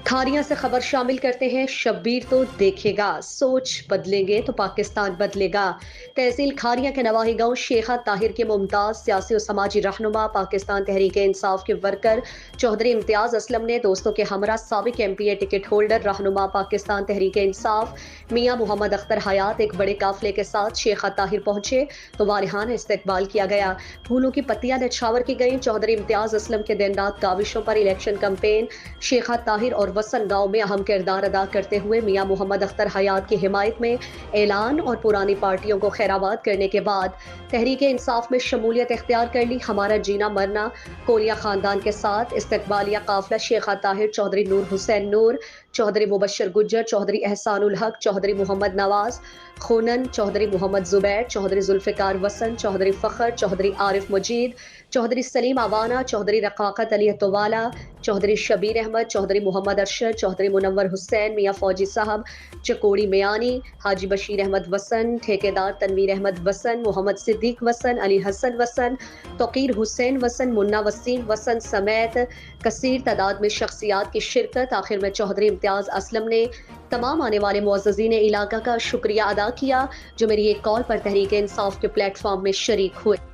کھاریاں سے خبر شامل کرتے ہیں، شبیر تو دیکھے گا، سوچ بدلیں گے تو پاکستان بدلے گا۔ تحصیل کھاریاں کے نواحی گاؤں شیخہ طاہر کے ممتاز سیاسی و سماجی رہنما، پاکستان تحریک انصاف کے ورکر چوہدری امتیاز اسلم نے دوستوں کے ہمراہ سابق MP ٹکٹ ہولڈر رہنما پاکستان تحریک انصاف میاں محمد اختر حیات ایک بڑے قافلے کے ساتھ شیخہ طاہر پہنچے تو والہانہ استقبال کیا گیا۔ پھولوں کی پتیاں نچھاور کی گئیں۔ چوہدری امتیاز اسلم کے دن رات کاوشوں پر الیکشن کمپین شیخہ طاہر اور وسن گاؤں میں اہم کردار ادا کرتے ہوئے میاں محمد اختر حیات کی حمایت میں اعلان اور پرانی پارٹیوں کو خیرآباد کرنے کے بعد تحریک انصاف میں شمولیت اختیار کر لی۔ ہمارا جینا مرنا کولیا خاندان کے ساتھ استقبالیہ قافلہ شیخہ طاہر، چوہدری نور حسین نور، چوہدری مبشر گجر، چوہدری احسان الحق، چوہدری محمد نواز خونن، چوہدری محمد زبیر، چوہدری ذوالفقار وسن، چوہدری فخر، چوہدری عارف مجید، چوہدری سلیم اوانا، چوہدری رقاقت علی اتوالا، چوہدری شبیر احمد، چوہدری محمد ارشد، چوہدری منور حسین، میاں فوجی صاحب، چکوڑی میانی، حاجی بشیر احمد وسن، ٹھیکیدار تنویر احمد وسن، محمد صدیق وسن، علی حسن وسن، توقیر حسین وسن، منا وسیم وسن سمیت کثیر تعداد میں شخصیات کی شرکت۔ آخر میں چوہدری امتیاز اسلم نے تمام آنے والے معززین علاقہ کا شکریہ ادا کیا جو میری ایک کال پر تحریک انصاف کے پلیٹ فارم میں شریک ہوئے۔